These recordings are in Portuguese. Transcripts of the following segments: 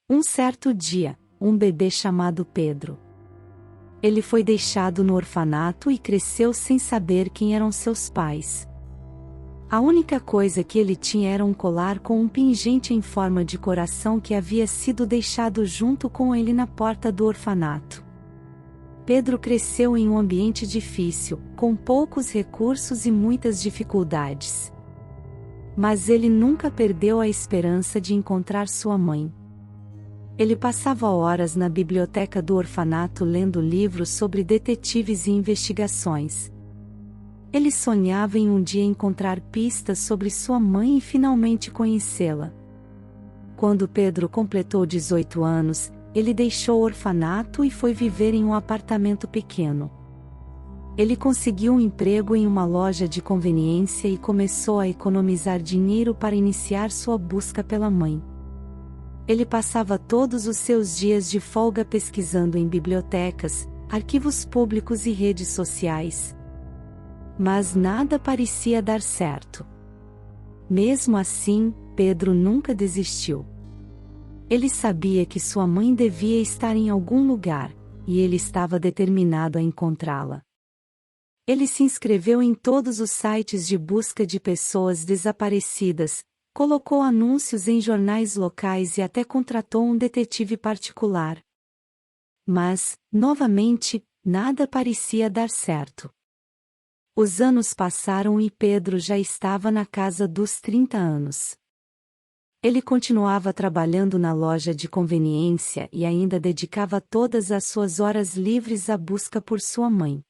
Um certo dia, um bebê chamado Pedro. Ele foi deixado no orfanato e cresceu sem saber quem eram seus pais. A única coisa que ele tinha era um colar com um pingente em forma de coração que havia sido deixado junto com ele na porta do orfanato. Pedro cresceu em um ambiente difícil, com poucos recursos e muitas dificuldades. Mas ele nunca perdeu a esperança de encontrar sua mãe. Ele passava horas na biblioteca do orfanato lendo livros sobre detetives e investigações. Ele sonhava em um dia encontrar pistas sobre sua mãe e finalmente conhecê-la. Quando Pedro completou 18 anos, ele deixou o orfanato e foi viver em um apartamento pequeno. Ele conseguiu um emprego em uma loja de conveniência e começou a economizar dinheiro para iniciar sua busca pela mãe. Ele passava todos os seus dias de folga pesquisando em bibliotecas, arquivos públicos e redes sociais. Mas nada parecia dar certo. Mesmo assim, Pedro nunca desistiu. Ele sabia que sua mãe devia estar em algum lugar, e ele estava determinado a encontrá-la. Ele se inscreveu em todos os sites de busca de pessoas desaparecidas, colocou anúncios em jornais locais e até contratou um detetive particular. Mas, novamente, nada parecia dar certo. Os anos passaram e Pedro já estava na casa dos 30 anos. Ele continuava trabalhando na loja de conveniência e ainda dedicava todas as suas horas livres à busca por sua mãe.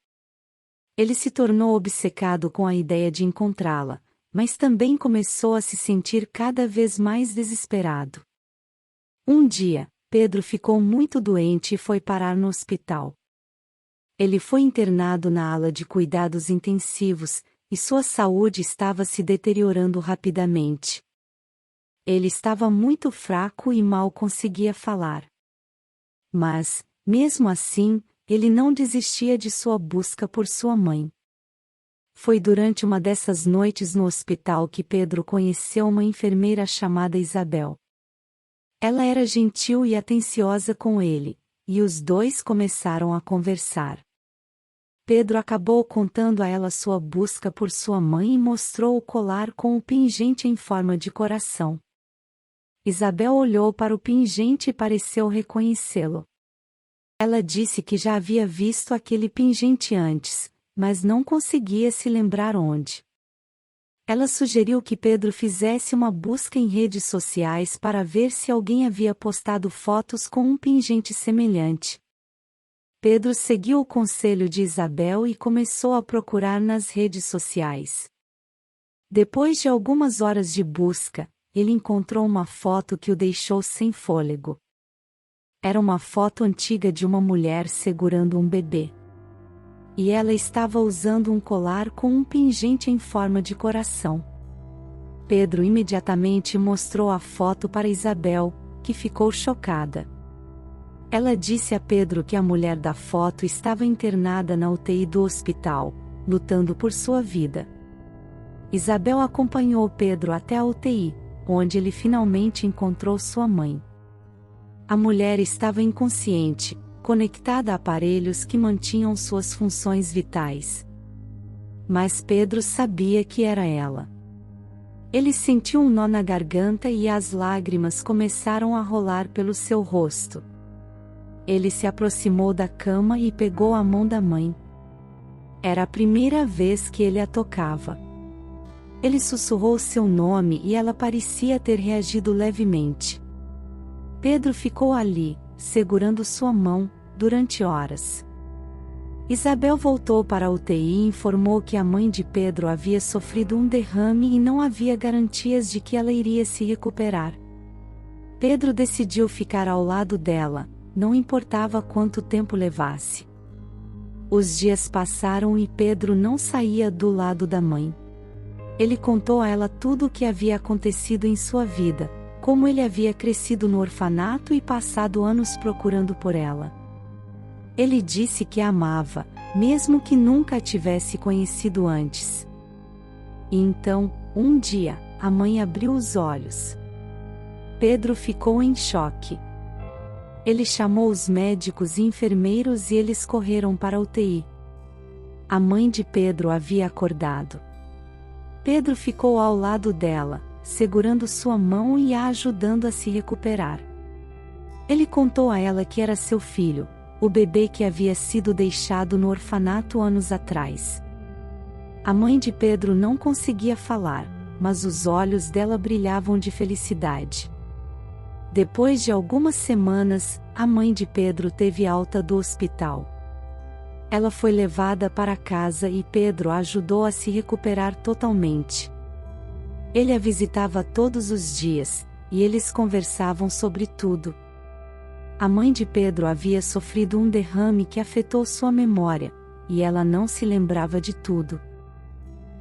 Ele se tornou obcecado com a ideia de encontrá-la, mas também começou a se sentir cada vez mais desesperado. Um dia, Pedro ficou muito doente e foi parar no hospital. Ele foi internado na ala de cuidados intensivos, e sua saúde estava se deteriorando rapidamente. Ele estava muito fraco e mal conseguia falar. Mas, mesmo assim, ele não desistia de sua busca por sua mãe. Foi durante uma dessas noites no hospital que Pedro conheceu uma enfermeira chamada Isabel. Ela era gentil e atenciosa com ele, e os dois começaram a conversar. Pedro acabou contando a ela sua busca por sua mãe e mostrou o colar com o pingente em forma de coração. Isabel olhou para o pingente e pareceu reconhecê-lo. Ela disse que já havia visto aquele pingente antes, mas não conseguia se lembrar onde. Ela sugeriu que Pedro fizesse uma busca em redes sociais para ver se alguém havia postado fotos com um pingente semelhante. Pedro seguiu o conselho de Isabel e começou a procurar nas redes sociais. Depois de algumas horas de busca, ele encontrou uma foto que o deixou sem fôlego. Era uma foto antiga de uma mulher segurando um bebê. E ela estava usando um colar com um pingente em forma de coração. Pedro imediatamente mostrou a foto para Isabel, que ficou chocada. Ela disse a Pedro que a mulher da foto estava internada na UTI do hospital, lutando por sua vida. Isabel acompanhou Pedro até a UTI, onde ele finalmente encontrou sua mãe. A mulher estava inconsciente, conectada a aparelhos que mantinham suas funções vitais. Mas Pedro sabia que era ela. Ele sentiu um nó na garganta e as lágrimas começaram a rolar pelo seu rosto. Ele se aproximou da cama e pegou a mão da mãe. Era a primeira vez que ele a tocava. Ele sussurrou seu nome e ela parecia ter reagido levemente. Pedro ficou ali, segurando sua mão, durante horas. Isabel voltou para a UTI e informou que a mãe de Pedro havia sofrido um derrame e não havia garantias de que ela iria se recuperar. Pedro decidiu ficar ao lado dela, não importava quanto tempo levasse. Os dias passaram e Pedro não saía do lado da mãe. Ele contou a ela tudo o que havia acontecido em sua vida, como ele havia crescido no orfanato e passado anos procurando por ela. Ele disse que a amava, mesmo que nunca a tivesse conhecido antes. E então, um dia, a mãe abriu os olhos. Pedro ficou em choque. Ele chamou os médicos e enfermeiros e eles correram para a UTI. A mãe de Pedro havia acordado. Pedro ficou ao lado dela, segurando sua mão e a ajudando a se recuperar. Ele contou a ela que era seu filho, o bebê que havia sido deixado no orfanato anos atrás. A mãe de Pedro não conseguia falar, mas os olhos dela brilhavam de felicidade. Depois de algumas semanas, a mãe de Pedro teve alta do hospital. Ela foi levada para casa e Pedro a ajudou a se recuperar totalmente. Ele a visitava todos os dias, e eles conversavam sobre tudo. A mãe de Pedro havia sofrido um derrame que afetou sua memória, e ela não se lembrava de tudo.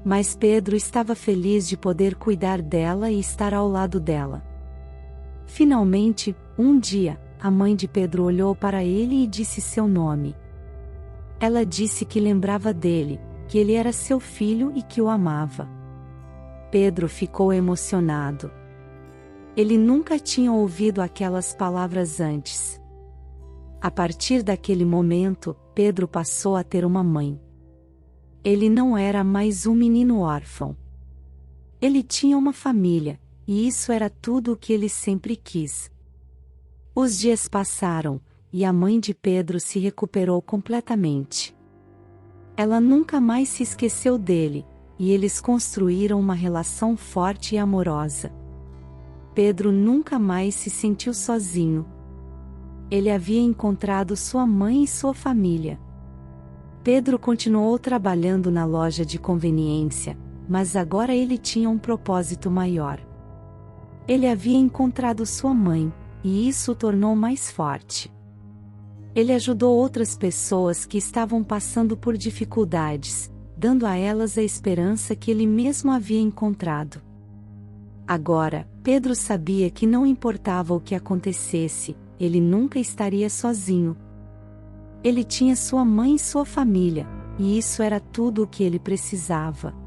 Mas Pedro estava feliz de poder cuidar dela e estar ao lado dela. Finalmente, um dia, a mãe de Pedro olhou para ele e disse seu nome. Ela disse que lembrava dele, que ele era seu filho e que o amava. Pedro ficou emocionado. Ele nunca tinha ouvido aquelas palavras antes. A partir daquele momento, Pedro passou a ter uma mãe. Ele não era mais um menino órfão. Ele tinha uma família, e isso era tudo o que ele sempre quis. Os dias passaram, e a mãe de Pedro se recuperou completamente. Ela nunca mais se esqueceu dele, e eles construíram uma relação forte e amorosa. Pedro nunca mais se sentiu sozinho. Ele havia encontrado sua mãe e sua família. Pedro continuou trabalhando na loja de conveniência, mas agora ele tinha um propósito maior. Ele havia encontrado sua mãe, e isso o tornou mais forte. Ele ajudou outras pessoas que estavam passando por dificuldades, dando a elas a esperança que ele mesmo havia encontrado. Agora, Pedro sabia que não importava o que acontecesse, ele nunca estaria sozinho. Ele tinha sua mãe e sua família, e isso era tudo o que ele precisava.